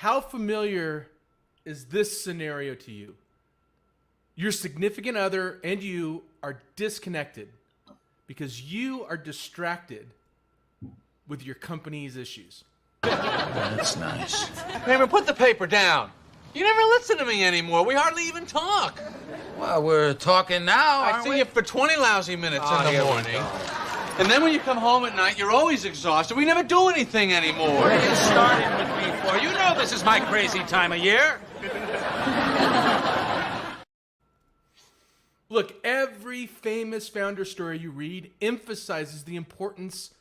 How familiar is this scenario to you? Your significant other and you are disconnected because you are distracted with your company's issues. That's nice. Kramer, put the paper down. You never listen to me anymore. We hardly even talk. Well, we're talking now, I aren't see we? you for 20 lousy minutes Oh, in the here we morning. go. And then when you come home at night, you're always exhausted. We never do anything anymore. What are you starting with me for? You know this is my crazy time of year. Look, every famous founder story you read emphasizes the importance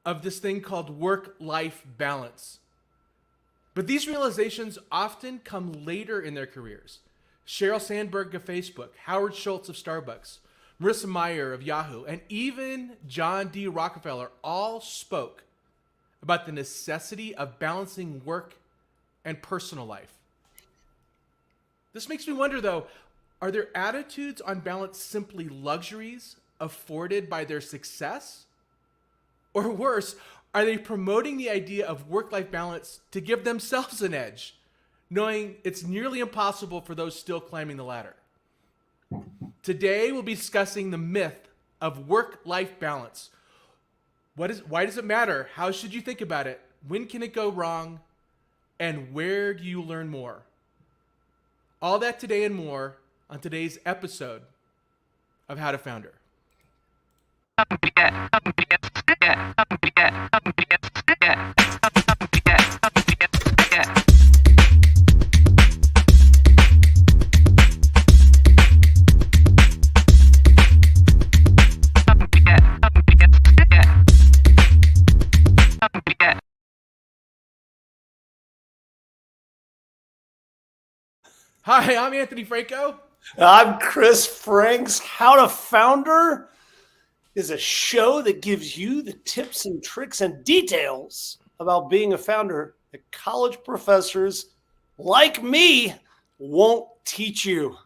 of this thing called work-life balance. But these realizations often come later in their careers. Sheryl Sandberg of Facebook, Howard Schultz of Starbucks, Marissa Mayer of Yahoo, and even John D. Rockefeller all spoke about the necessity of balancing work and personal life. This makes me wonder, though, are their attitudes on balance simply luxuries afforded by their success? Or worse, are they promoting the idea of work-life balance to give themselves an edge, knowing it's nearly impossible for those still climbing the ladder? Today, we'll be discussing the myth of work-life balance. Why does it matter? How should you think about it? When can it go wrong? And where do you learn more? All that today and more on today's episode of How to Founder. Hi, I'm Anthony Franco. I'm Chris Franks. How to Founder is a show that gives you the tips and tricks and details about being a founder that college professors like me won't teach you.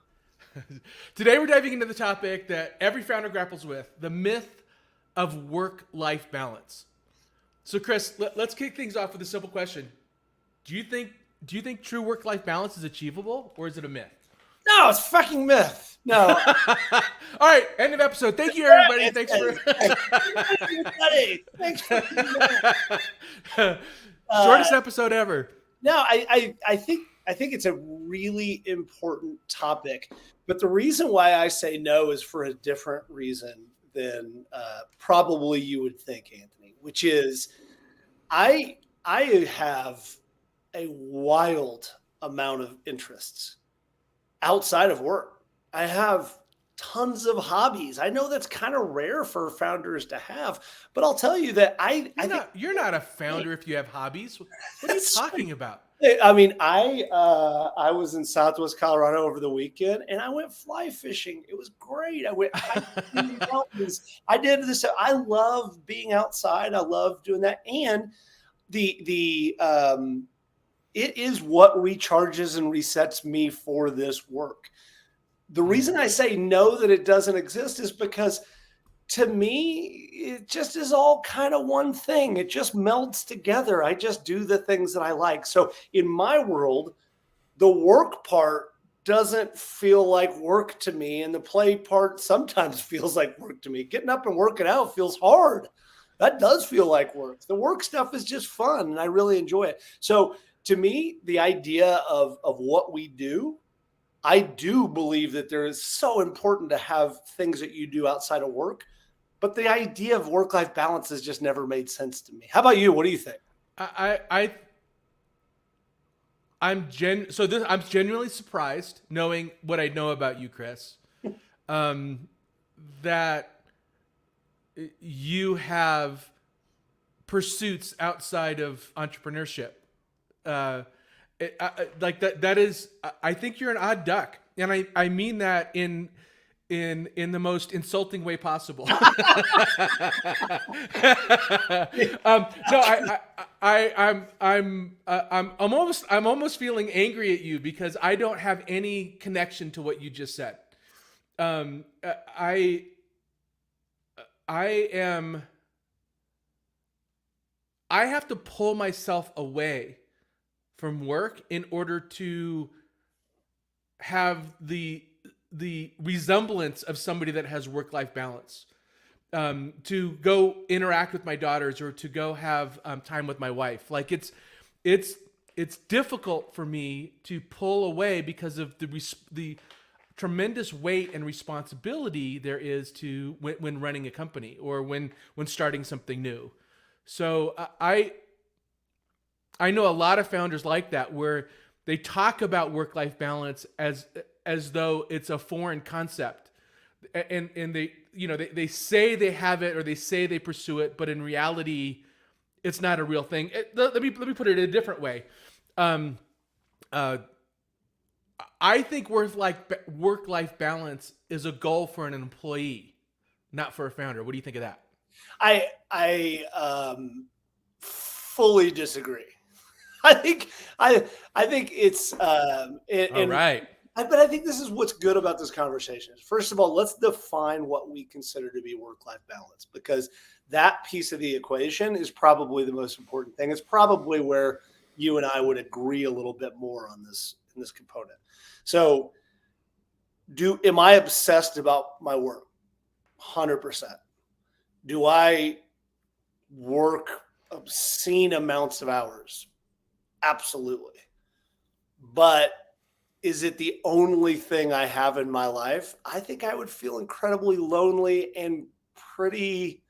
Today we're diving into the topic that every founder grapples with, the myth of work-life balance. So Chris, let's kick things off with a simple question. Do you think true work-life balance is achievable, or is it a myth? No, it's a fucking myth. No. All right, end of episode. Thank you, everybody. Thanks for shortest episode ever. No, I think it's a really important topic, but the reason why I say no is for a different reason than probably you would think, Anthony, which is I have a wild amount of interests outside of work. I have tons of hobbies. I know that's kind of rare for founders to have, but I'll tell you that you're not a founder if you have hobbies. What are you talking about? I mean, I was in Southwest Colorado over the weekend, and I went fly fishing. It was great. I went hiking in the mountains. I did this. I love being outside. I love doing that, and it is what recharges and resets me for this work. The reason I say no, that it doesn't exist, is because to me, it just is all kind of one thing. It just melds together. I just do the things that I like. So in my world, the work part doesn't feel like work to me, and the play part sometimes feels like work to me. Getting up and working out feels hard. That does feel like work. The work stuff is just fun, and I really enjoy it. So to me, the idea of what we do, I do believe that there is so important to have things that you do outside of work, but the idea of work-life balance has just never made sense to me. How about you? What do you think? I'm genuinely surprised, knowing what I know about you, Chris, that you have pursuits outside of entrepreneurship. Like that is, I think you're an odd duck, and I mean that in the most insulting way possible. No, I'm almost feeling angry at you because I don't have any connection to what you just said. I have to pull myself away from work in order to have the resemblance of somebody that has work-life balance. To go interact with my daughters or to go have time with my wife. Like it's difficult for me to pull away because of the tremendous weight and responsibility there is to when running a company or when starting something new. So I know a lot of founders like that, where they talk about work-life balance as though it's a foreign concept, and they say they have it or they say they pursue it, but in reality, it's not a real thing. Let me put it in a different way. I think work-life balance is a goal for an employee, not for a founder. What do you think of that? I fully disagree. I think it's All right. but I think this is what's good about this conversation. First of all, let's define what we consider to be work-life balance, because that piece of the equation is probably the most important thing. It's probably where you and I would agree a little bit more on this in this component. So, am I obsessed about my work? 100%. Do I work obscene amounts of hours? Absolutely. But is it the only thing I have in my life? I think I would feel incredibly lonely and pretty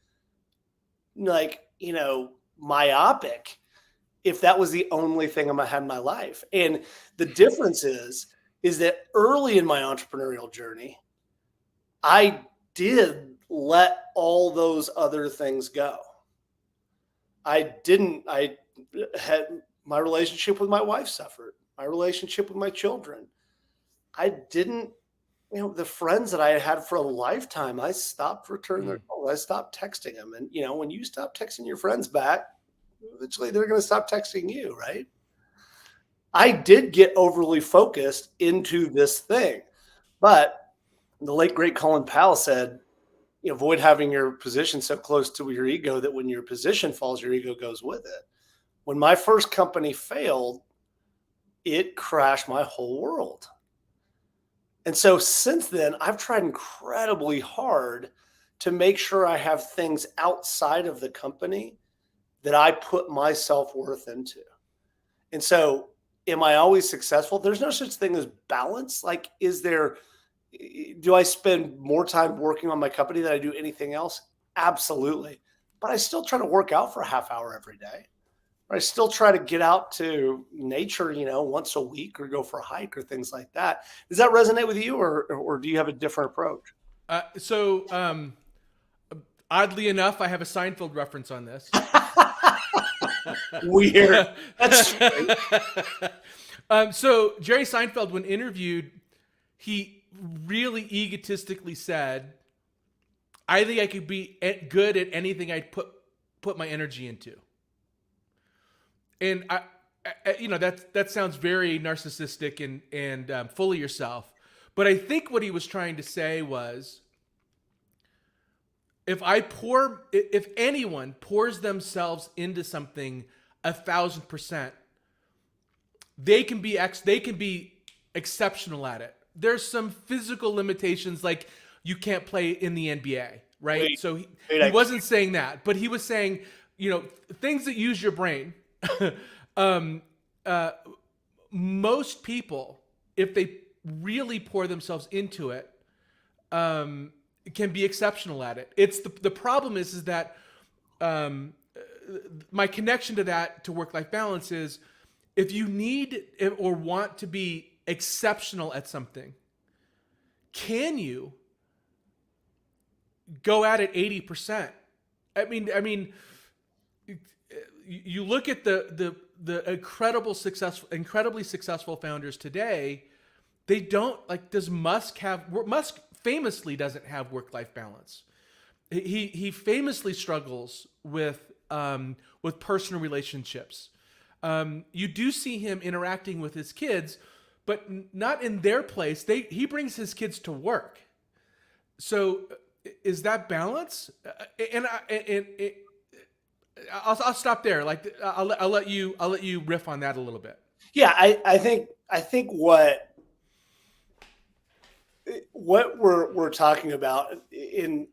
myopic if that was the only thing I had in my life. And the difference is that early in my entrepreneurial journey, I did let all those other things go. I had my relationship with my wife suffered. My relationship with my children. I didn't, the friends that I had for a lifetime, I stopped returning their calls. I stopped texting them. And, when you stop texting your friends back, eventually they're going to stop texting you, right? I did get overly focused into this thing. But the late, great Colin Powell said, avoid having your position so close to your ego that when your position falls, your ego goes with it. When my first company failed, it crashed my whole world. And so since then, I've tried incredibly hard to make sure I have things outside of the company that I put my self-worth into. And so am I always successful? There's no such thing as balance. Like, do I spend more time working on my company than I do anything else? Absolutely. But I still try to work out for a half hour every day. I still try to get out to nature, once a week, or go for a hike or things like that. Does that resonate with you, or do you have a different approach? Oddly enough, I have a Seinfeld reference on this. Weird. That's strange. So Jerry Seinfeld, when interviewed, he really egotistically said, "I think I could be good at anything I put my energy into." And that sounds very narcissistic and full of yourself. But I think what he was trying to say was, if anyone pours themselves into something 1,000%, they can be exceptional at it. There's some physical limitations, like you can't play in the NBA, right? So he wasn't saying that, but he was saying, things that use your brain. Most people, if they really pour themselves into it, can be exceptional at it. It's the problem is that my connection to that, to work-life balance, is if you need or want to be exceptional at something, can you go at it 80%? I mean, you look at the incredibly successful founders today. They don't Musk famously doesn't have work-life balance. He famously struggles with personal relationships. You do see him interacting with his kids, but not in their place. He brings his kids to work. So is that balance? I'll stop there. I'll let you riff on that a little bit. Yeah, I think what we're talking about in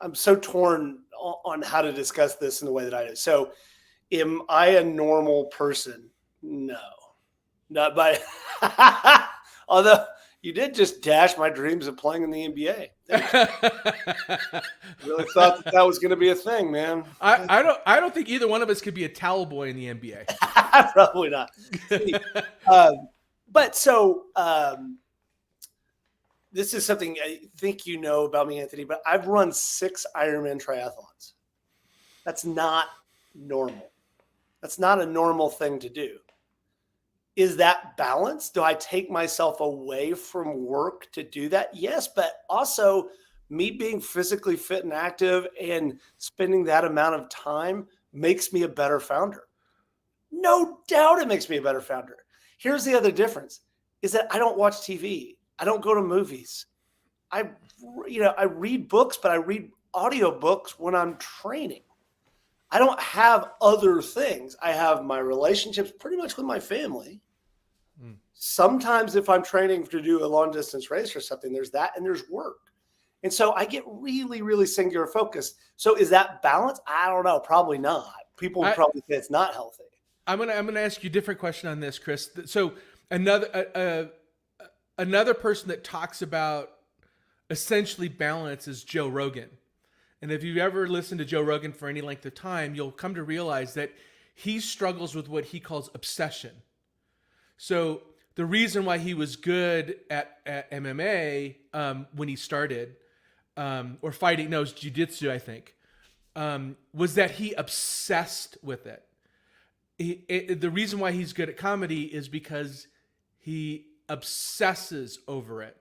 I'm so torn on how to discuss this in the way that I do. So, am I a normal person? No, not by. Although you did just dash my dreams of playing in the NBA. Thank you. Really thought that was going to be a thing, man. I don't think either one of us could be a towel boy in the NBA. Probably not. See, um, but so this is something I think you know about me, Anthony. But I've run 6 Ironman triathlons. That's not normal. That's not a normal thing to do. Is that balance? Do I take myself away from work to do that? Yes, but also me being physically fit and active and spending that amount of time makes me a better founder. No doubt it makes me a better founder. Here's the other difference is that I don't watch TV. I don't go to movies. I I read books, but I read audiobooks when I'm training. I don't have other things. I have my relationships pretty much with my family. Sometimes if I'm training to do a long distance race or something, there's that and there's work. And so I get really, really singular focused. So is that balance? I don't know. Probably not. People would probably say it's not healthy. I'm gonna ask you a different question on this, Chris. So another person that talks about essentially balance is Joe Rogan. And if you've ever listened to Joe Rogan for any length of time, you'll come to realize that he struggles with what he calls obsession. So the reason why he was good at MMA when he started, or fighting, no, it was jiu-jitsu, I think, was that he obsessed with it. The reason why he's good at comedy is because he obsesses over it.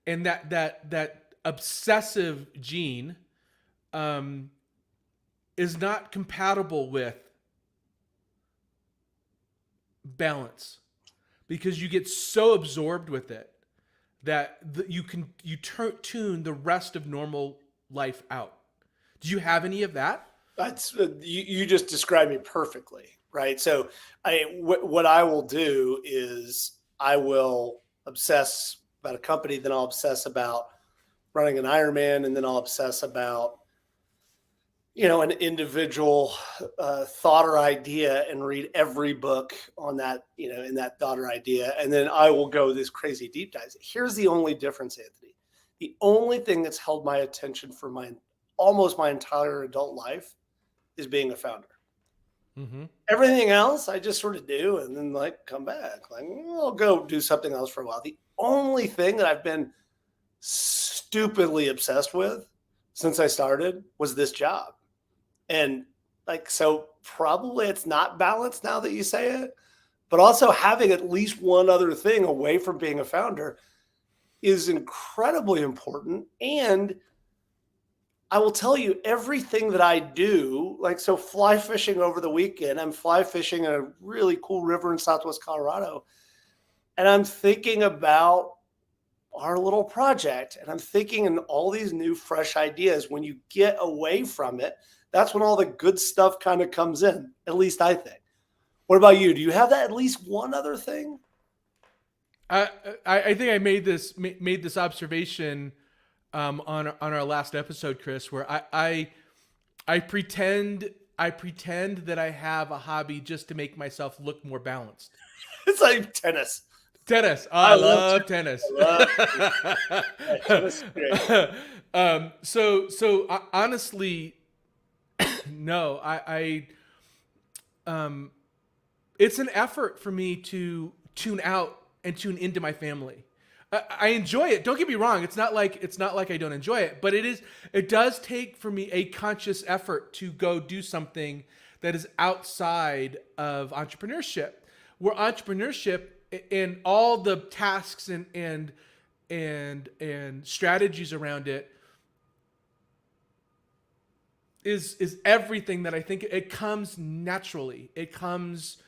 And that obsessive gene is not compatible with balance, because you get so absorbed with it that you tune the rest of normal life out. Do you have any of that? That's you just described me perfectly, right? So what I will do is I will obsess about a company, then I'll obsess about running an Ironman, and then I'll obsess about an individual thought or idea and read every book on that, in that thought or idea. And then I will go this crazy deep dives. Here's the only difference, Anthony. The only thing that's held my attention for almost my entire adult life is being a founder. Mm-hmm. Everything else I just sort of do and then come back. I'll go do something else for a while. The only thing that I've been stupidly obsessed with since I started was this job. And so probably it's not balanced now that you say it, but also having at least one other thing away from being a founder is incredibly important. And I will tell you, everything that I do, so fly fishing over the weekend, I'm fly fishing in a really cool river in Southwest Colorado. And I'm thinking about our little project, and I'm thinking in all these new, fresh ideas. When you get away from it, that's when all the good stuff kind of comes in, at least I think. What about you? Do you have that at least one other thing? I think I made this observation on our last episode, Chris, where I pretend that I have a hobby just to make myself look more balanced. It's like tennis. Tennis. Oh, I love tennis. Tennis is great. So honestly, no, it's an effort for me to tune out and tune into my family. I enjoy it. Don't get me wrong. It's not like I don't enjoy it, but it does take for me a conscious effort to go do something that is outside of entrepreneurship, where entrepreneurship and all the tasks and strategies around it is everything that I think it comes naturally. It comes.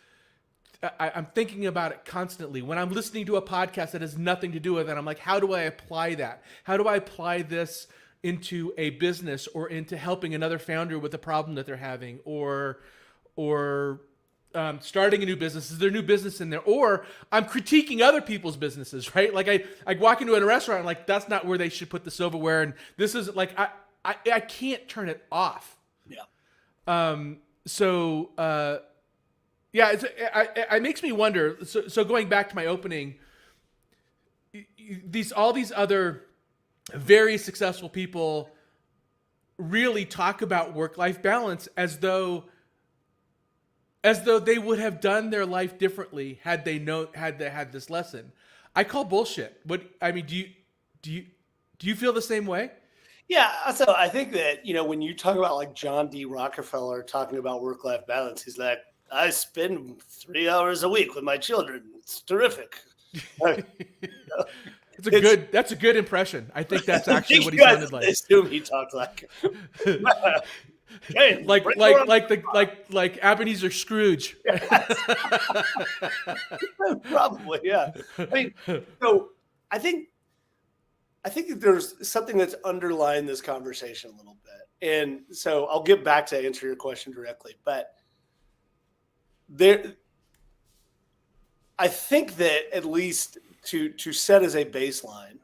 I'm thinking about it constantly. When I'm listening to a podcast that has nothing to do with it, I'm like, how do I apply that? How do I apply this into a business or into helping another founder with a problem that they're having, or starting a new business? Is there a new business in there? Or I'm critiquing other people's businesses, right? Like I walk into a restaurant and like, that's not where they should put the silverware. And this is like, I can't turn it off. Yeah. Yeah, it makes me wonder. So going back to my opening, all these other very successful people really talk about work-life balance as though they would have done their life differently had they had this lesson. I call bullshit. What I mean, do you feel the same way? Yeah. So I think that, when you talk about like John D. Rockefeller talking about work-life balance, he's like, I spend 3 hours a week with my children. It's terrific. That's a good impression. I think that's actually what he sounded like. I assume he talked like. Hey, like Ebenezer Scrooge. Probably, yeah. I mean, so I think that there's something that's underlying this conversation a little bit, and so I'll get back to answer your question directly. But I think that at least to set as a baseline,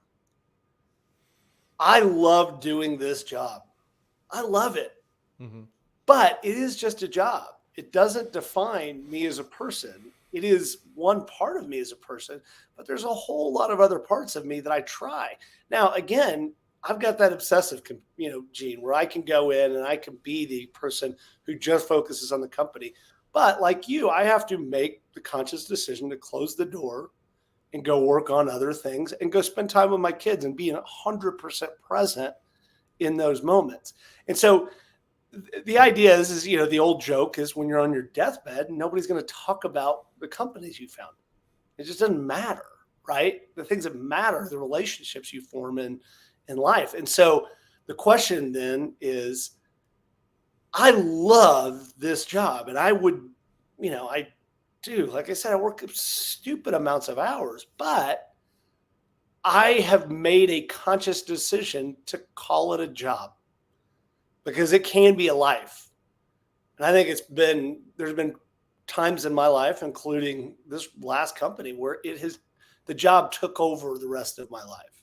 I love doing this job. I love it. Mm-hmm. But it is just a job. It doesn't define me as a person. It is one part of me as a person, but there's a whole lot of other parts of me that I try. Now, again, I've got that obsessive, gene where I can go in and I can be the person who just focuses on the company. But like you, I have to make the conscious decision to close the door and go work on other things and go spend time with my kids and being 100% present in those moments. And so the idea is, the old joke is when you're on your deathbed, nobody's going to talk about the companies you founded. It just doesn't matter, right? The things that matter are the relationships you form in life. And so the question then is, I love this job and I would, I do, like I said, I work stupid amounts of hours, but I have made a conscious decision to call it a job because it can be a life. And I think there's been times in my life, including this last company, where the job took over the rest of my life.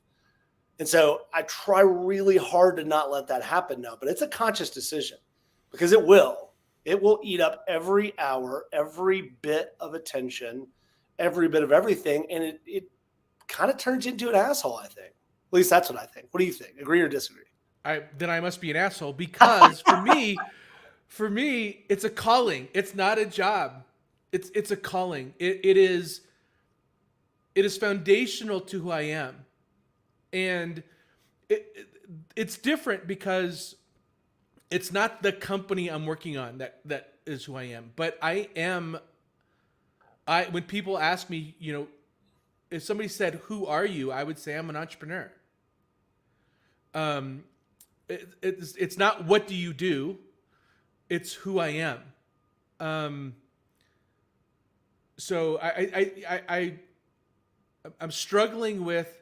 And so I try really hard to not let that happen now, but it's a conscious decision because it will eat up every hour, every bit of attention, every bit of everything. And it kind of turns into an asshole, I think. At least that's what I think. What do you think? Agree or disagree? Then I must be an asshole because for me, it's a calling. It's not a job. It's a calling. It is foundational to who I am. And it's different because it's not the company I'm working on that is who I am. But when people ask me, if somebody said, "Who are you?" I would say I'm an entrepreneur. It's not what do you do, it's who I am. So I'm struggling with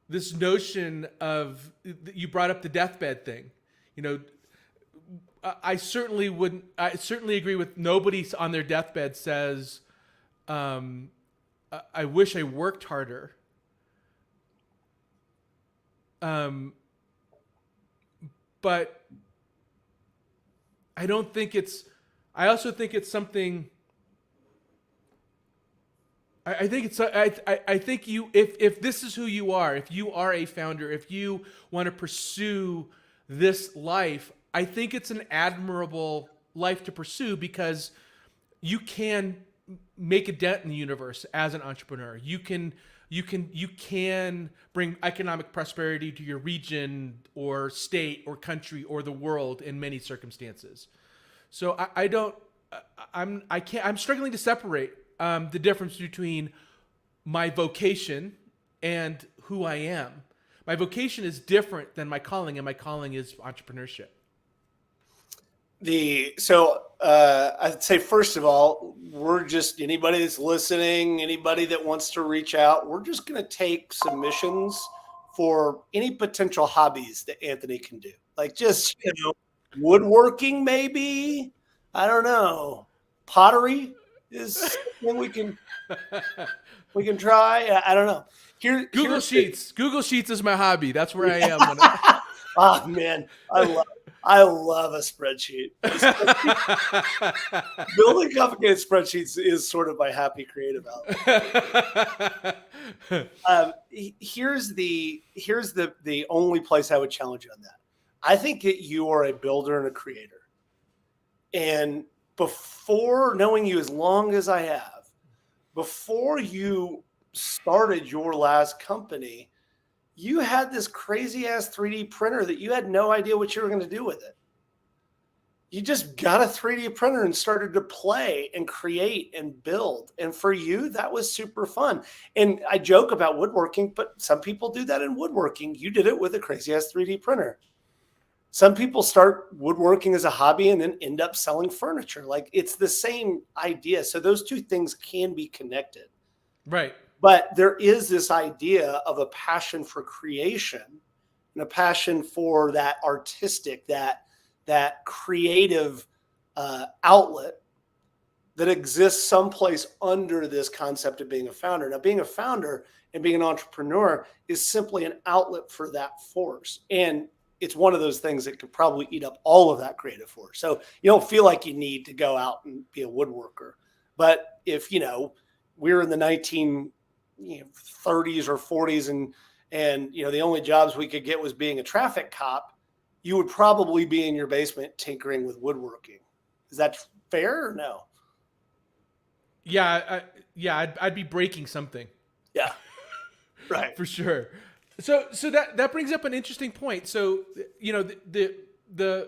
this notion of, you brought up the deathbed thing. I certainly agree with nobody on their deathbed says, I wish I worked harder. But I don't think I also think it's something. I think if this is who you are, if you are a founder, if you want to pursue this life, I think it's an admirable life to pursue because you can make a dent in the universe as an entrepreneur. You can bring economic prosperity to your region or state or country or the world in many circumstances. So I'm struggling to separate the difference between my vocation and who I am. My vocation is different than my calling, and my calling is entrepreneurship. I'd say, first of all, we're just, anybody that's listening, anybody that wants to reach out, we're just going to take submissions for any potential hobbies that Anthony can do. Like just, woodworking, maybe, I don't know, pottery. is something we can try. I don't know. Google Here's Sheets. Google Sheets is my hobby. That's where I am. oh man, I love a spreadsheet. Building complicated spreadsheets is sort of my happy creative outlet. Here's the only place I would challenge you on that. I think that you are a builder and a creator. And before knowing you as long as I have, before you started your last company, you had this crazy ass 3D printer that you had no idea what you were going to do with it. You just got a 3D printer and started to play and create and build. And for you, that was super fun. And I joke about woodworking, but some people do that in woodworking. You did it with a crazy ass 3D printer. Some people start woodworking as a hobby and then end up selling furniture. Like, it's the same idea. So those two things can be connected. Right. But there is this idea of a passion for creation and a passion for that artistic, that creative outlet that exists someplace under this concept of being a founder. Now, being a founder and being an entrepreneur is simply an outlet for that force. And it's one of those things that could probably eat up all of that creative force. So you don't feel like you need to go out and be a woodworker. But if, we're in the 1930s or 40s and the only jobs we could get was being a traffic cop, you would probably be in your basement tinkering with woodworking. Is that fair or no? Yeah, I'd be breaking something. Yeah, right. For sure. So that brings up an interesting point. So, the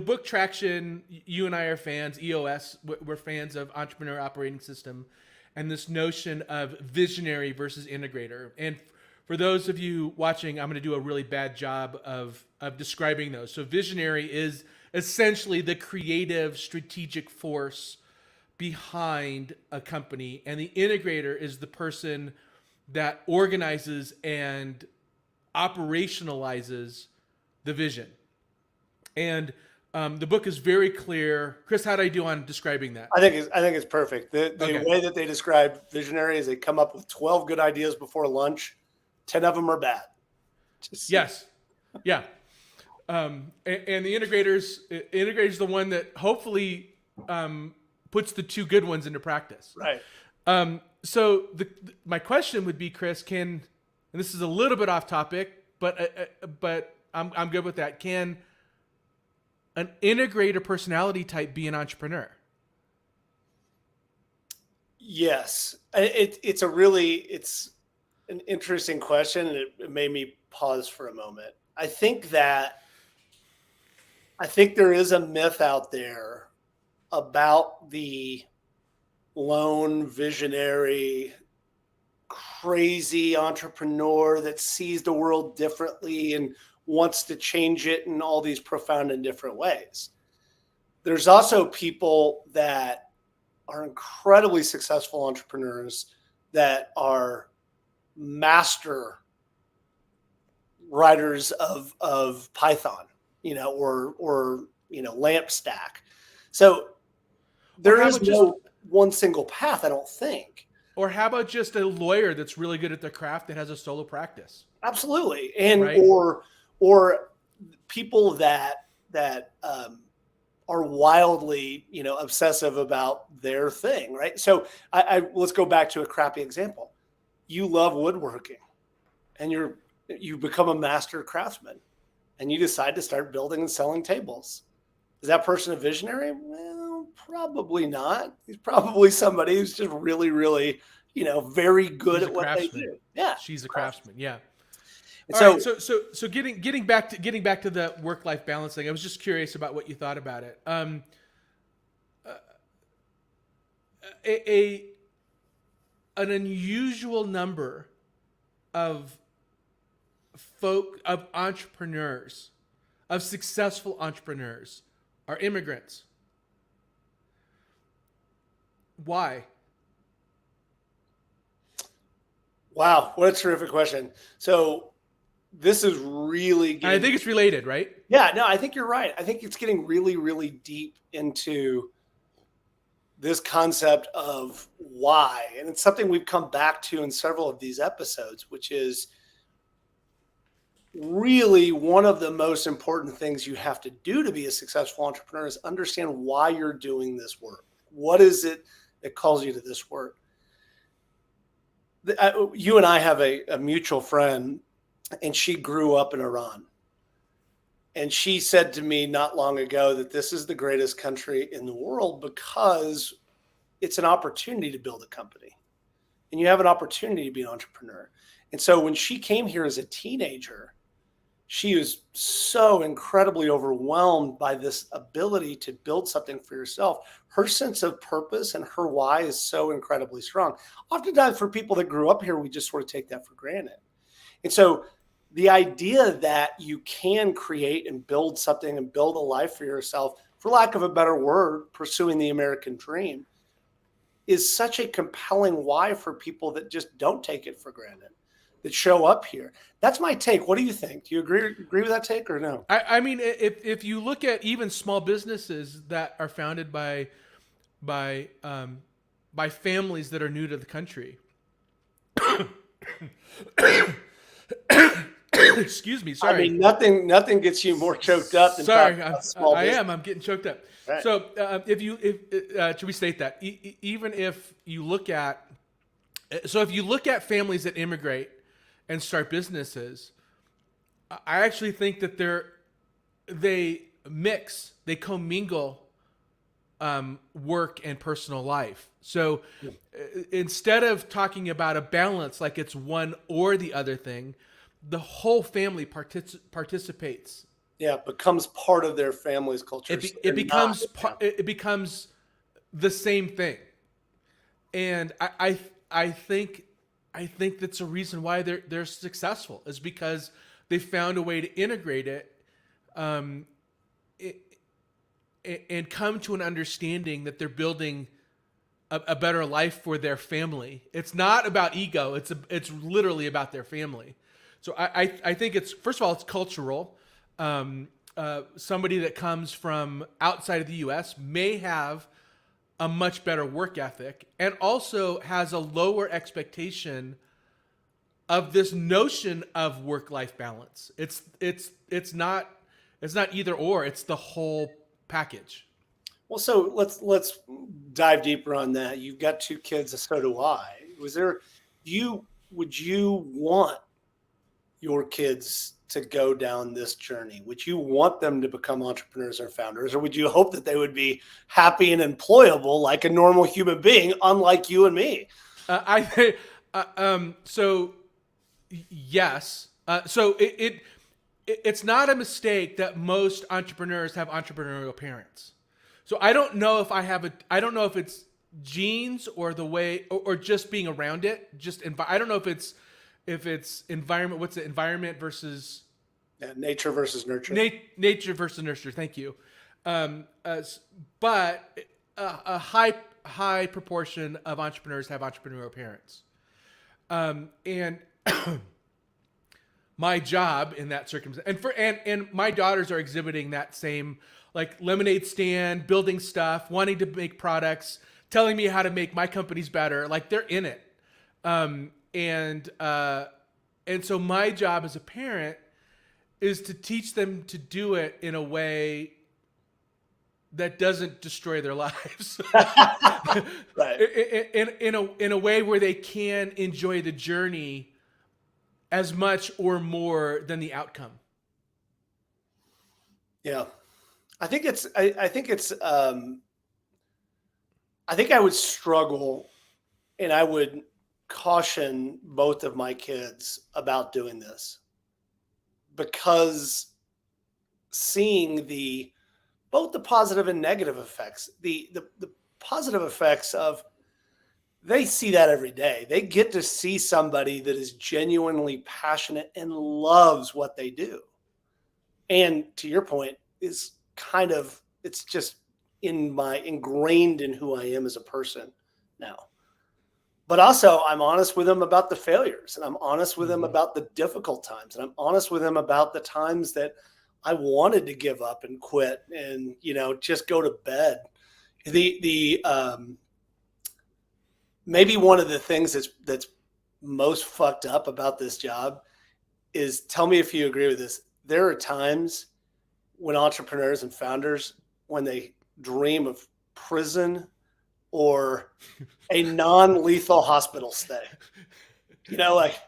book Traction, you and I are fans, EOS, we're fans of Entrepreneur Operating System, and this notion of visionary versus integrator. And for those of you watching, I'm going to do a really bad job of describing those. So visionary is essentially the creative, strategic force behind a company, and the integrator is the person that organizes and operationalizes the vision. And the book is very clear. Chris, how did I do on describing that? I think it's perfect. The way that they describe visionary is they come up with 12 good ideas before lunch. 10 of them are bad. Yes. Yeah. And the integrator is the one that hopefully puts the two good ones into practice. Right. So my question would be, Chris, and this is a little bit off topic, but I'm good with that. Can an integrator personality type be an entrepreneur? Yes. It's an interesting question, and it made me pause for a moment. I think there is a myth out there about the lone visionary, crazy entrepreneur that sees the world differently and wants to change it in all these profound and different ways. There's also people that are incredibly successful entrepreneurs that are master writers of Python, or LAMP stack. So there is no one single path, I don't think. Or how about just a lawyer that's really good at their craft that has a solo practice? Absolutely. And right? or people that are wildly, obsessive about their thing, right? So let's go back to a crappy example. You love woodworking and you become a master craftsman and you decide to start building and selling tables. Is that person a visionary? Well, probably not. He's probably somebody who's just really, really, very good at what they do. Yeah. She's a craftsman. Yeah. And so getting back to the work-life balance thing, I was just curious about what you thought about it. An unusual number of entrepreneurs, of successful entrepreneurs, are immigrants. Why? Wow, what a terrific question. So this is really I think it's related, right? Yeah, no, I think you're right. I think it's getting really, really deep into this concept of why. And it's something we've come back to in several of these episodes, which is really one of the most important things you have to do to be a successful entrepreneur is understand why you're doing this work. What is it that calls you to this work? You and I have a mutual friend, and she grew up in Iran. And she said to me not long ago that this is the greatest country in the world because it's an opportunity to build a company. And you have an opportunity to be an entrepreneur. And so when she came here as a teenager, she was so incredibly overwhelmed by this ability to build something for yourself. Her sense of purpose and her why is so incredibly strong. Oftentimes for people that grew up here, we just sort of take that for granted. And so the idea that you can create and build something and build a life for yourself, for lack of a better word, pursuing the American dream, is such a compelling why for people that just don't take it for granted, that show up here. That's my take. What do you think? Do you agree with that take or no? I mean, if you look at even small businesses that are founded by families that are new to the country. Excuse me. Sorry. I mean, nothing gets you more choked up than Sorry, I am. I'm getting choked up. Right. So to restate that, even if you look at, if you look at families that immigrate and start businesses, I actually think that they commingle work and personal life. So instead of talking about a balance like it's one or the other thing, the whole family participates. Yeah, it becomes part of their family's culture. It becomes the same thing, and I think that's a reason why they're successful, is because they found a way to integrate it, and come to an understanding that they're building a better life for their family. It's not about ego. It's literally about their family. So I think it's, first of all, it's cultural. Somebody that comes from outside of the U.S. may have a much better work ethic and also has a lower expectation of this notion of work-life balance. It's not either or. It's the whole package. Well, so let's dive deeper on that. You've got 2 kids, so do I. Would you want your kids to go down this journey? Would you want them to become entrepreneurs or founders, or would you hope that they would be happy and employable like a normal human being, unlike you and me? So yes. So it's not a mistake that most entrepreneurs have entrepreneurial parents. So I don't know if I don't know if it's genes or the way, or just being around it. I don't know if it's environment. What's the environment versus nature versus nurture? Nature versus nurture. Thank you. But a high proportion of entrepreneurs have entrepreneurial parents, and my job in that circumstance, and my daughters are exhibiting that same, like, lemonade stand, building stuff, wanting to make products, telling me how to make my companies better. Like, they're in it. And so my job as a parent is to teach them to do it in a way that doesn't destroy their lives. Right. In a way where they can enjoy the journey as much or more than the outcome. Yeah. I think I would struggle, and I would caution both of my kids about doing this, because seeing both the positive and negative effects, the positive effects of, they see that every day. They get to see somebody that is genuinely passionate and loves what they do. And to your point, is kind of, it's just ingrained in who I am as a person now. But also, I'm honest with them about the failures, and I'm honest with them about the difficult times, and I'm honest with them about the times that I wanted to give up and quit and, just go to bed The maybe one of the things that's most fucked up about this job is, tell me if you agree with this. There are times when entrepreneurs and founders, when they dream of prison or a non-lethal hospital stay, like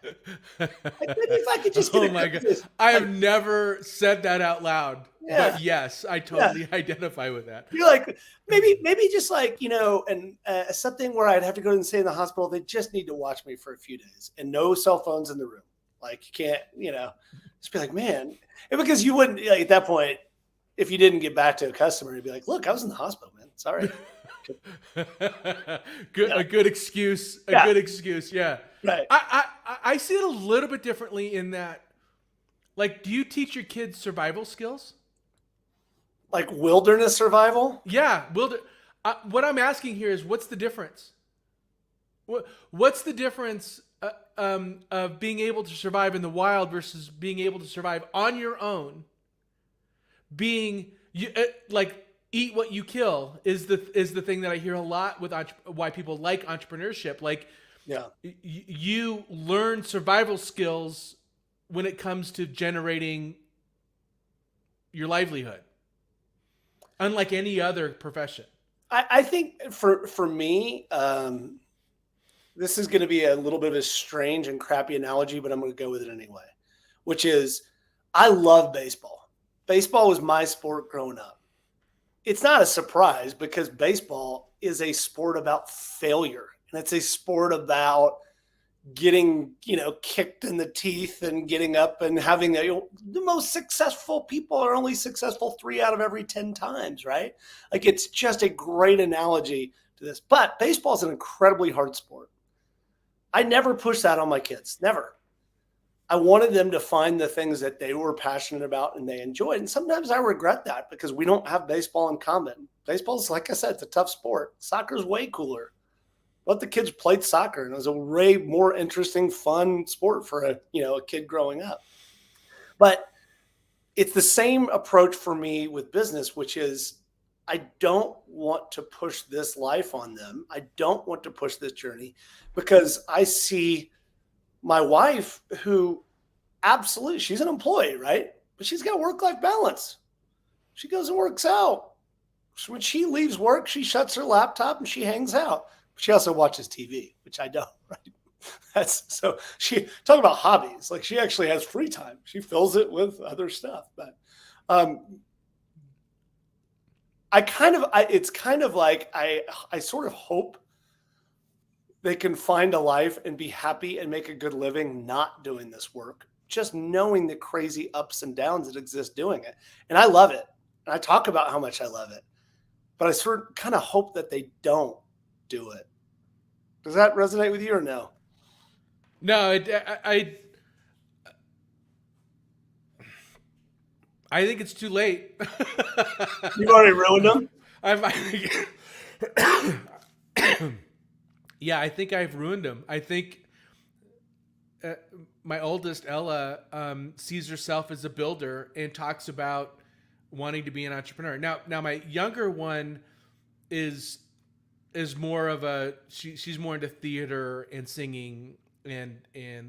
maybe if I could just get Oh a my cut of God. this. I have never said that out loud, Yeah. but yes, I totally identify with that. You're like, maybe just like, and something where I'd have to go and stay in the hospital. They just need to watch me for a few days and no cell phones in the room. Like, you can't, just be like, man, and because you wouldn't, like, at that point, if you didn't get back to a customer, you'd be like, look, I was in the hospital, man. Sorry. A good excuse. A good excuse. Yeah. Right. I see it a little bit differently in that, like, do you teach your kids survival skills? Like wilderness survival? Yeah. What I'm asking here is, what's the difference? What's the difference of being able to survive in the wild versus being able to survive on your own? Like, eat what you kill is the thing that I hear a lot with why people like entrepreneurship. Like, you learn survival skills when it comes to generating your livelihood, unlike any other profession. I think for me, this is going to be a little bit of a strange and crappy analogy, but I'm going to go with it anyway, which is, I love baseball. Baseball was my sport growing up. It's not a surprise because baseball is a sport about failure, and it's a sport about getting, kicked in the teeth and getting up and having the most successful people are only successful 3 out of every 10 times, right? Like, it's just a great analogy to this. But baseball is an incredibly hard sport. I never pushed that on my kids. Never. I wanted them to find the things that they were passionate about and they enjoyed. And sometimes I regret that because we don't have baseball in common. Baseball's, like I said, it's a tough sport. Soccer's way cooler. But the kids played soccer, and it was a way more interesting, fun sport for a kid growing up. But it's the same approach for me with business, which is, I don't want to push this life on them. I don't want to push this journey because I see my wife, who absolutely, she's an employee, right? But she's got work-life balance. She goes and works out. So when she leaves work, she shuts her laptop and she hangs out. But she also watches TV, which I don't, right? So she talk about hobbies. Like, she actually has free time. She fills it with other stuff. But it's kind of like I sort of hope they can find a life and be happy and make a good living not doing this work, just knowing the crazy ups and downs that exist doing it. And I love it. And I talk about how much I love it. But I sort of kind of hope that they don't do it. Does that resonate with you or no? No, I think it's too late. You've already ruined them? Yeah, I think I've ruined them. I think my oldest, Ella, sees herself as a builder and talks about wanting to be an entrepreneur. Now my younger one is more of she's more into theater and singing and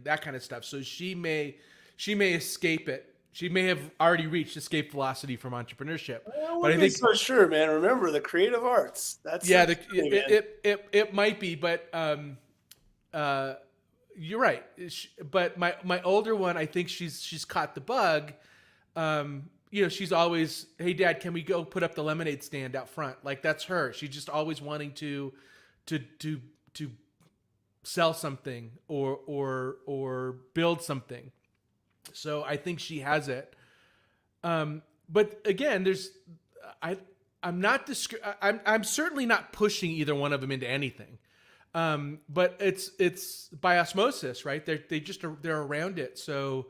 that kind of stuff. So she may escape it. She may have already reached escape velocity from entrepreneur's but I think so sure, man. Remember the creative arts. It might be, but you're right. But my older one, I think she's caught the bug. She's always, hey, Dad, can we go put up the lemonade stand out front? Like, that's her. She's just always wanting to sell something or build something. So I think she has it. But again, I'm certainly not pushing either one of them into anything. But it's by osmosis, right? They're around it. So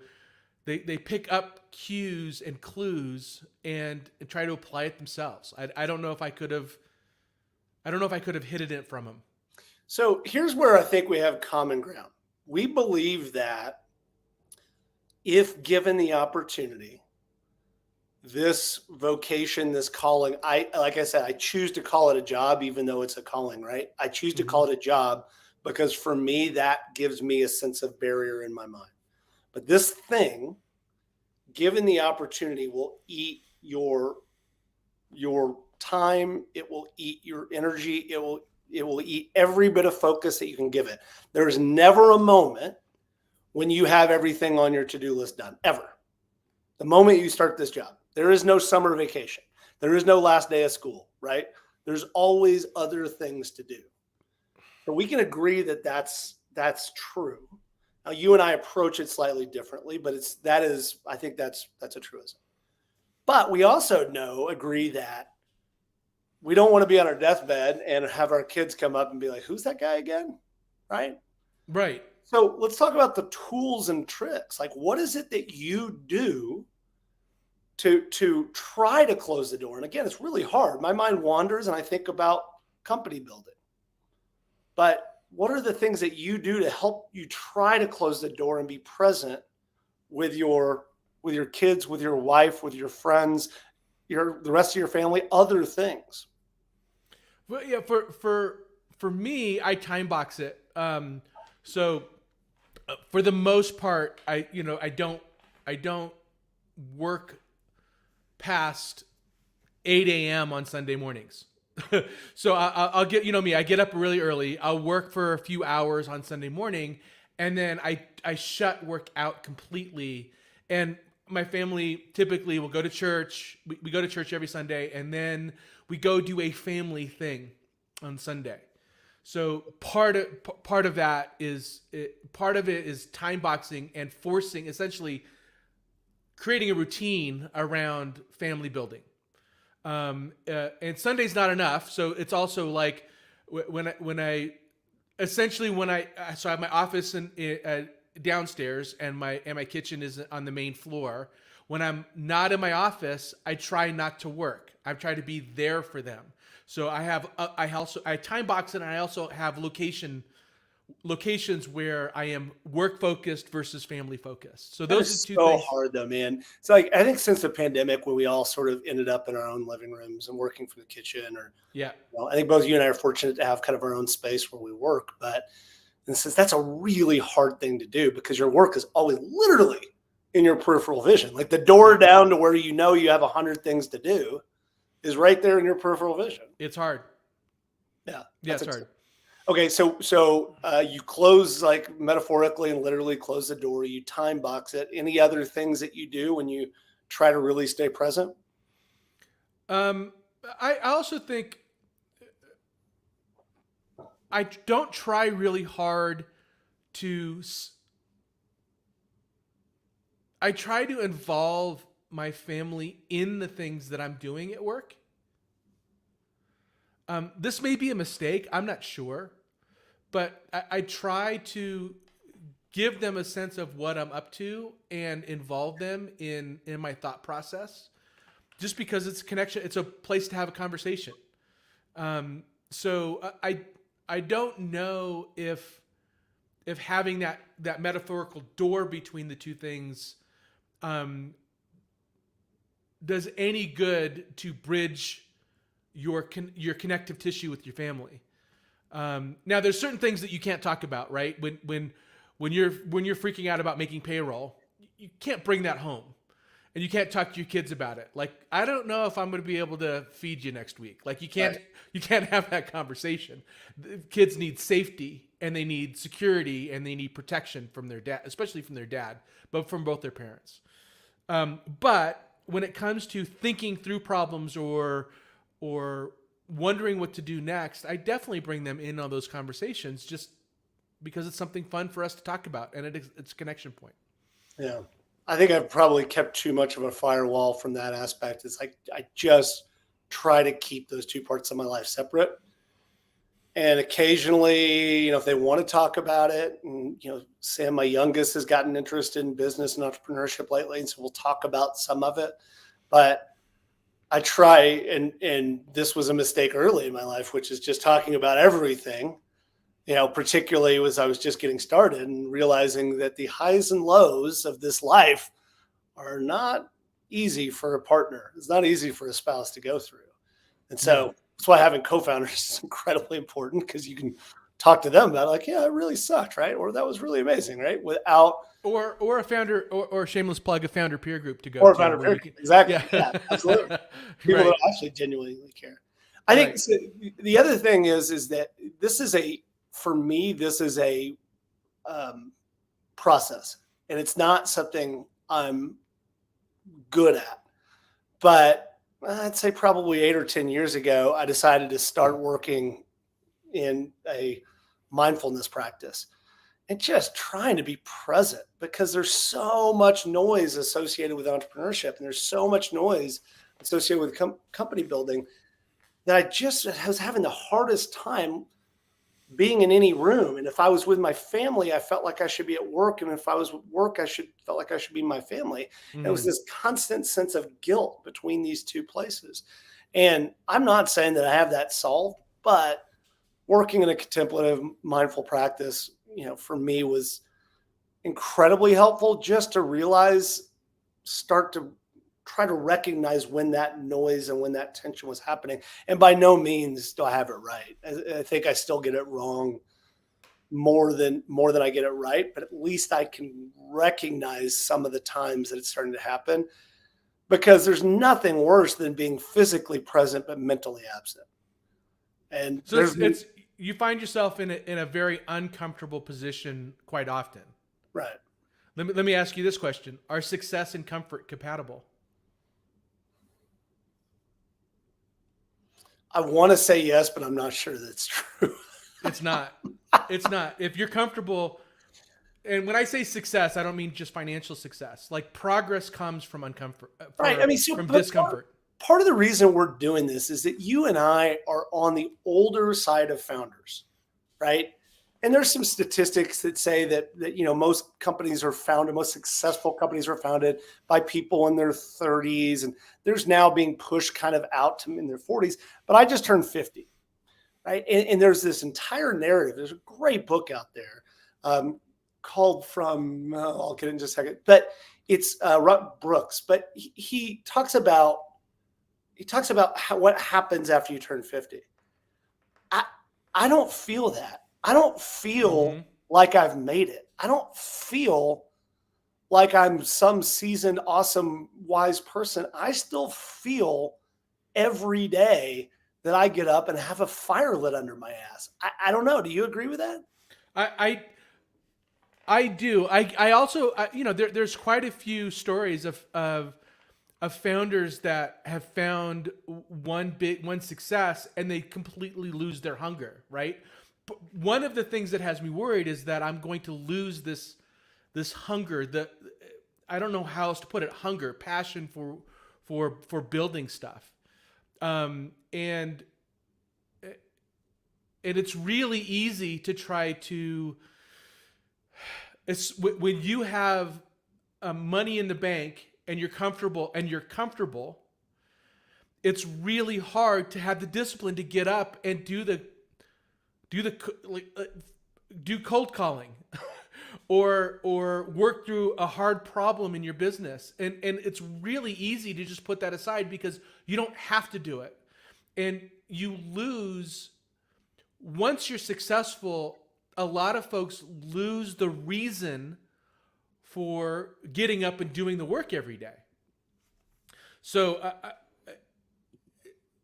they pick up cues and clues and try to apply it themselves. I don't know if I could have hidden it from them. So here's where I think we have common ground. We believe that if given the opportunity, this vocation, this calling, like I said, I choose to call it a job, even though it's a calling, right? I choose to call it a job because for me, that gives me a sense of barrier in my mind. But this thing, given the opportunity, will eat your time. It will eat your energy. It will eat every bit of focus that you can give it. There is never a moment when you have everything on your to-do list done, ever. The moment you start this job, there is no summer vacation. There is no last day of school, right? There's always other things to do. So we can agree that that's true. Now you and I approach it slightly differently, but I think that's a truism. But we also agree that we don't want to be on our deathbed and have our kids come up and be like, who's that guy again? Right? Right. So let's talk about the tools and tricks. Like, what is it that you do to try to close the door? And again, it's really hard. My mind wanders and I think about company building. But what are the things that you do to help you try to close the door and be present with your kids, with your wife, with your friends, the rest of your family, other things? Well, yeah, for me, I time box it. So for the most part, I don't work past 8 a.m. on Sunday mornings. So I'll get, me, I get up really early. I'll work for a few hours on Sunday morning, and then I shut work out completely. And my family typically will go to church. We go to church every Sunday, and then we go do a family thing on Sunday. So part of that is part of it is time boxing and forcing, essentially creating a routine around family building. And Sunday's not enough, so it's also like when I have my office downstairs and my kitchen is on the main floor. When I'm not in my office, I try not to work. I try to be there for them. So I time box it, and I also have locations where I am work focused versus family focused. So those are two things. So hard though, man. It's like, I think since the pandemic, when we all sort of ended up in our own living rooms and working from the kitchen, I think both you and I are fortunate to have kind of our own space where we work. But and since that's a really hard thing to do because your work is always literally in your peripheral vision, like the door down to where you have 100 things to do is right there in your peripheral vision. It's hard. Yeah, it's hard. Okay, so you close, like metaphorically and literally close the door. You time box it. Any other things that you do when you try to really stay present? I also think I don't try really hard to. I try to involve my family in the things that I'm doing at work. This may be a mistake. I'm not sure. But I try to give them a sense of what I'm up to and involve them in my thought process, just because it's a connection. It's a place to have a conversation. So I don't know if having that metaphorical door between the two things does any good to bridge your connective tissue with your family. Now there's certain things that you can't talk about, right? When you're freaking out about making payroll, you can't bring that home, and you can't talk to your kids about it. Like, I don't know if I'm going to be able to feed you next week. Like, you can't have that conversation. The kids need safety, and they need security, and they need protection from their dad, especially from their dad, but from both their parents. But when it comes to thinking through problems or wondering what to do next, I definitely bring them in on those conversations just because it's something fun for us to talk about, and it's a connection point. Yeah. I think I've probably kept too much of a firewall from that aspect. It's like, I just try to keep those two parts of my life separate. And occasionally, if they want to talk about it, and, Sam, my youngest, has gotten interested in business and entrepreneurship lately. And so we'll talk about some of it, but I try, and this was a mistake early in my life, which is just talking about everything, particularly as I was just getting started and realizing that the highs and lows of this life are not easy for a partner. It's not easy for a spouse to go through. And so No. that's why having co-founders is incredibly important, because you can talk to them about it, like, yeah, it really sucked, right? Or that was really amazing, right? Without Or a founder or shameless plug, a founder peer group to go or a to founder where you peer. can, Exactly. yeah. Yeah, absolutely. People Right. that actually genuinely care. I think Right. so. The other thing is that this is for me, this is a process, and it's not something I'm good at. But I'd say probably 8 or 10 years ago, I decided to start working in a mindfulness practice and just trying to be present, because there's so much noise associated with entrepreneurship, and there's so much noise associated with company building, that I was having the hardest time being in any room. And if I was with my family, I felt like I should be at work. And if I was at work, felt like I should be in my family. And it was Mhm. this constant sense of guilt between these two places. And I'm not saying that I have that solved, but working in a contemplative, mindful practice, for me was incredibly helpful, just to start to try to recognize when that noise and when that tension was happening. And by no means do I have it right. I think I still get it wrong more than I get it right, but at least I can recognize some of the times that it's starting to happen, because there's nothing worse than being physically present but mentally absent. And So it's you find yourself in a very uncomfortable position quite often. right. Let me ask you this question: are success and comfort compatible? I want to say yes, but I'm not sure that's true. It's not. It's not. If you're comfortable, and when I say success, I don't mean just financial success. Like progress comes from uncomfort, Right. I mean, so from but discomfort. part of the reason we're doing this is that you and I are on the older side of founders, right? And there's some statistics that say that most companies are founded, most successful companies are founded by people in their 30s, and there's now being pushed kind of out to in their 40s. But I just turned 50, right? And there's this entire narrative. There's a great book out there called I'll get it in just a second, but it's Rutt Brooks. But he talks about what happens after you turn 50. I I don't feel that. I don't feel Mm-hmm. like I've made it. I don't feel like I'm some seasoned, awesome, wise person. I still feel every day that I get up and have a fire lit under my ass. I don't know. Do you agree with that? I I do. I also there's quite a few stories of founders that have found one success and they completely lose their hunger, right? But one of the things that has me worried is that I'm going to lose this hunger, the I don't know how else to put it, hunger, passion for building stuff. And it's really easy to try to it's when you have money in the bank and you're comfortable, it's really hard to have the discipline to get up and do cold calling or work through a hard problem in your business. And it's really easy to just put that aside because you don't have to do it. And you lose once you're successful, a lot of folks lose the reason for getting up and doing the work every day. So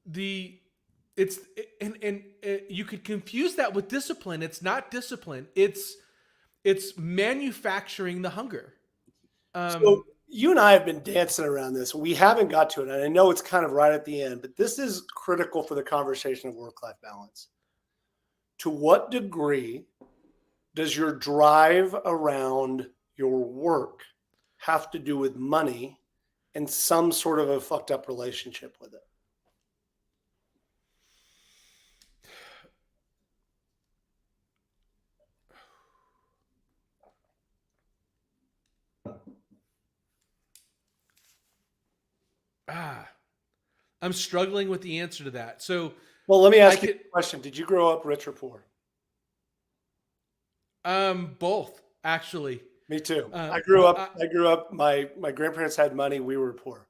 the it's and you could confuse that with discipline. It's not discipline. It's manufacturing the hunger. So you and I have been dancing around this. We haven't got to it. And I know it's kind of right at the end, but this is critical for the conversation of work-life balance. To what degree does your drive around your work have to do with money and some sort of a fucked up relationship with it? I'm struggling with the answer to that. So Well, let me I ask you could a question. Did you grow up rich or poor? both actually. Me too. Uh, I grew up. I, I grew up. My grandparents had money. We were poor.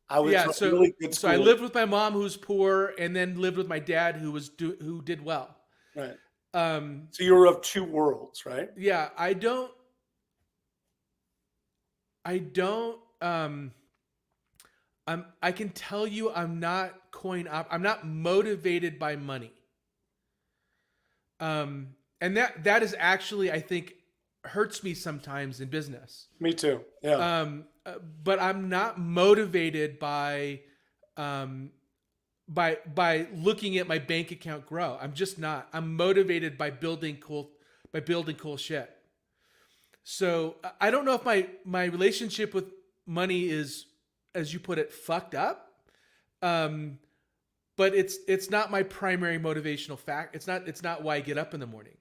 I was Yeah, from a so really good so I school. lived with my mom who was poor, and then lived with my dad who did well. Right. Um, So you were of two worlds, right? yeah, I don't. I can tell you, I'm not motivated by money. And that is actually, I think, hurts me sometimes in business. Me too. Yeah. Um, but I'm not motivated um, by looking at my bank account grow. I'm just not. I'm motivated by building cool shit. So I don't know if my relationship with money is, as you put it, fucked up. Um, but it's not my primary motivational fact. It's not why I get up in the morning.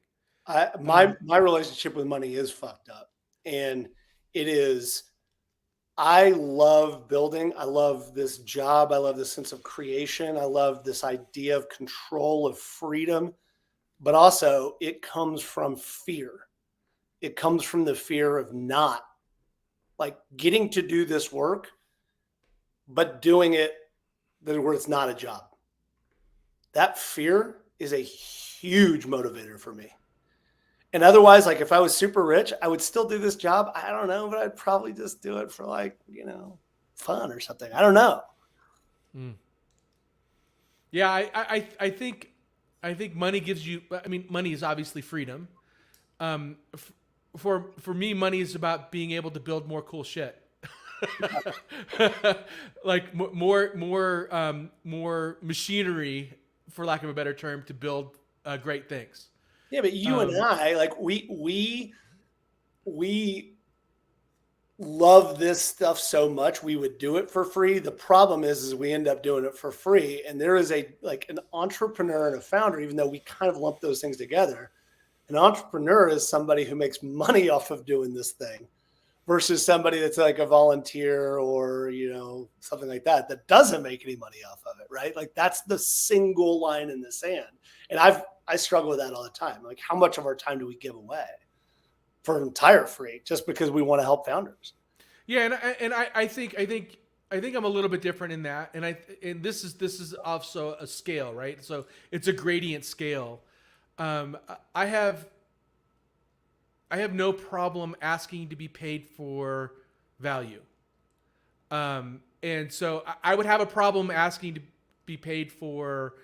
My relationship with money is fucked up, and it is. I love building. I love this job. I love this sense of creation. I love this idea of control, of freedom, but also it comes from fear. It comes from the fear of not like getting to do this work, but doing it where it's not a job. That fear is a huge motivator for me. And otherwise, like if I was super rich, I would still do this job. I don't know, but I'd probably just do it for like, fun or something. I don't know. Yeah, I think money gives you. I mean, money is obviously freedom. For me, money is about being able to build more cool shit. Like more machinery, for lack of a better term, to build great things. Yeah, but you and I, like we love this stuff so much we would do it for free. The problem is we end up doing it for free. And there is an entrepreneur and a founder, even though we kind of lump those things together. An entrepreneur is somebody who makes money off of doing this thing versus somebody that's like a volunteer or, something like that doesn't make any money off of it. Right. Like that's the single line in the sand. And I struggle with that all the time. Like how much of our time do we give away for entire free just because we want to help founders? Yeah, and I think I'm a little bit different in that, and this is also a scale, right? So it's a gradient scale. I have no problem asking to be paid for value, and so I would have a problem asking to be paid for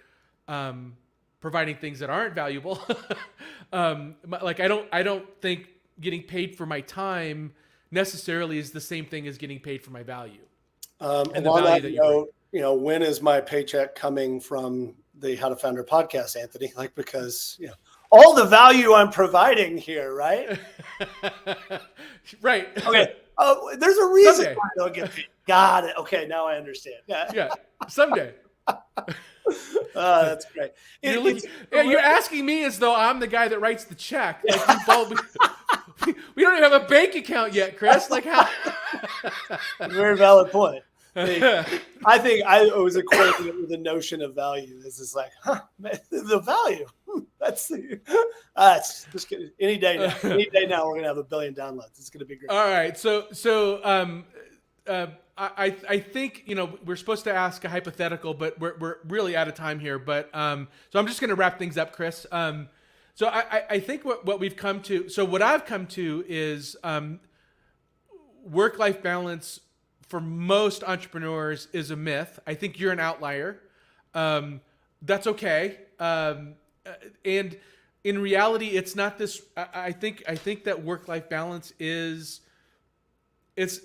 providing things that aren't valuable. Like I don't think getting paid for my time necessarily is the same thing as getting paid for my value. And on that note, when is my paycheck coming from the How to Founder podcast, Anthony? Like, because, all the value I'm providing here, right? Right. Okay. Oh, there's a reason Someday. why I don't get paid. Got it. Okay. Now I understand. Yeah. Yeah. Someday. That's great. You're asking me as though I'm the guy that writes the check. Like we don't even have a bank account yet, Chris. Like how? Very valid point. I think I was equating it with the notion of value. This is like, man, the value. That's just kidding. Any day now, we're gonna have 1 billion downloads. It's gonna be great. All right. I think we're supposed to ask a hypothetical, but we're really out of time here. But so I'm just gonna wrap things up, Chris. So I think what we've come to. So what I've come to is work-life balance for most entrepreneurs is a myth. I think you're an outlier. That's okay. And in reality, it's not this. I think that work-life balance is. It's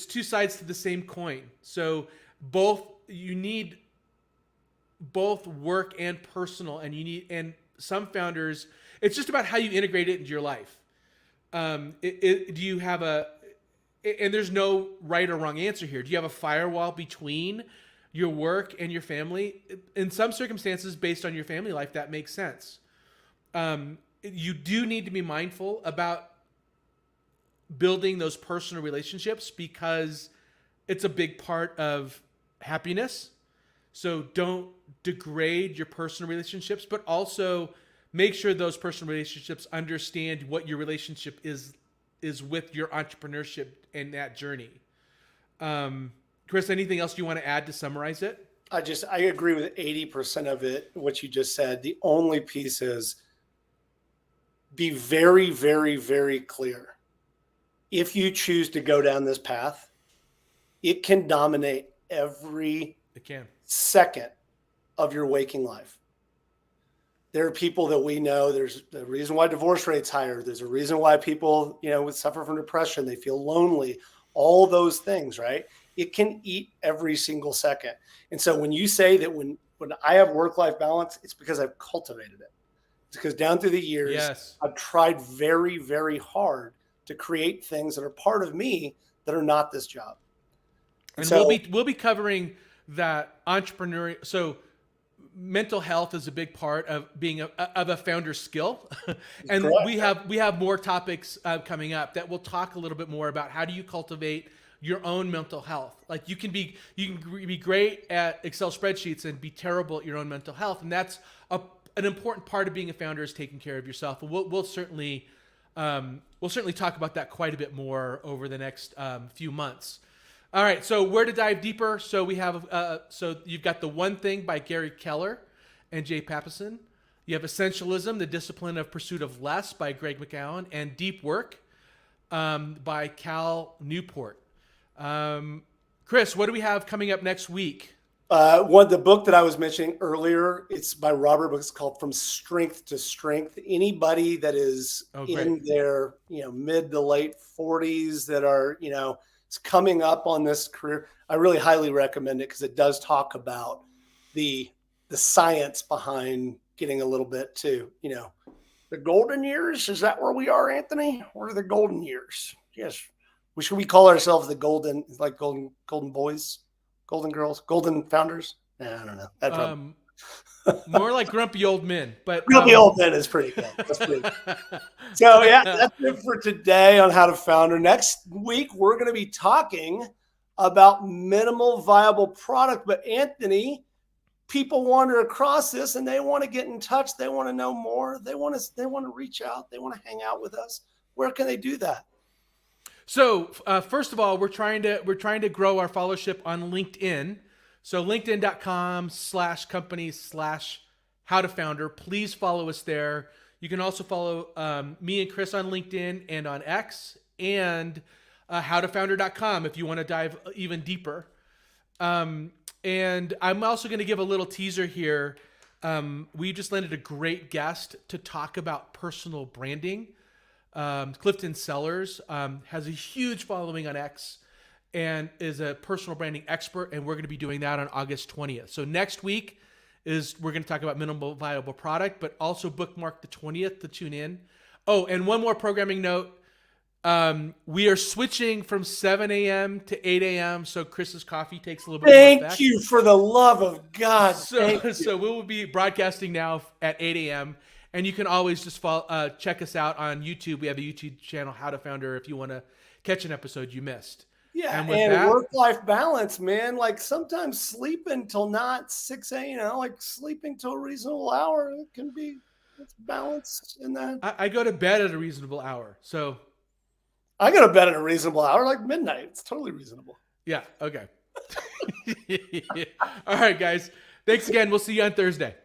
two sides to the same coin. So you need both work and personal, and some founders, it's just about how you integrate it into your life. Do you have and there's no right or wrong answer here. Do you have a firewall between your work and your family? In some circumstances, based on your family life, that makes sense. You do need to be mindful about building those personal relationships because it's a big part of happiness. So don't degrade your personal relationships, but also make sure those personal relationships understand what your relationship is with your entrepreneurship and that journey. Chris, anything else you want to add to summarize it? I agree with 80% of it, what you just said. The only piece is be very, very, very clear. If you choose to go down this path, it can dominate every second of your waking life. There are people that we know, there's a reason why divorce rate's higher. There's a reason why people, suffer from depression. They feel lonely, all those things, right? It can eat every single second. And so when you say that when I have work-life balance, it's because I've cultivated it. It's because down through the years, I've tried very, very hard to create things that are part of me that are not this job. And so, we'll be covering that entrepreneurial. So mental health is a big part of being a founder skill. And correct. we have more topics coming up that will talk a little bit more about how do you cultivate your own mental health. Like you can be great at Excel spreadsheets and be terrible at your own mental health. And that's an important part of being a founder, is taking care of yourself. And we'll certainly talk about that quite a bit more over the next few months. All right, so where to dive deeper? So we have so you've got The One Thing by Gary Keller and Jay Papasan. You have Essentialism, The Discipline of Pursuit of Less by Greg McKeown, and Deep Work by Cal Newport. Chris, what do we have coming up next week? The book that I was mentioning earlier, it's by Robert, but it's called From Strength to Strength. Anybody that is in their mid to late 40s that are coming up on this career, I really highly recommend it, because it does talk about the science behind getting a little bit to the golden years. Is that where we are, Anthony? What are the golden years? Yes. Should we call ourselves the golden boys, golden girls, golden founders? I don't know. That probably... more like grumpy old men, but grumpy old men is pretty good. That's pretty good. So that's it for today on How to Founder. Next week, we're going to be talking about minimal viable product. But Anthony, people wander across this and they want to get in touch. They want to know more. They want to reach out. They want to hang out with us. Where can they do that? So first of all, we're trying to grow our followership on LinkedIn. So linkedin.com/company/howtofounder. Please follow us there. You can also follow me and Chris on LinkedIn and on X, and howtofounder.com if you want to dive even deeper. And I'm also going to give a little teaser here. We just landed a great guest to talk about personal branding. Clifton Sellers has a huge following on X and is a personal branding expert, and we're going to be doing that on August 20th. So next week we're going to talk about minimal viable product, but also bookmark the 20th to tune in. Oh, and one more programming note. We are switching from 7 a.m. to 8 a.m. So Chris's coffee takes a little bit more effect. Thank you, for the love of God. So we will be broadcasting now at 8 a.m. And you can always just check us out on YouTube. We have a YouTube channel, How to Founder, if you want to catch an episode you missed. Yeah, and work-life balance, man. Like sometimes sleeping till not 6 a.m., like sleeping till a reasonable hour, it can be, it's balanced in that. I go to bed at a reasonable hour. So I go to bed at a reasonable hour, like midnight. It's totally reasonable. Yeah, okay. All right, guys. Thanks again. We'll see you on Thursday.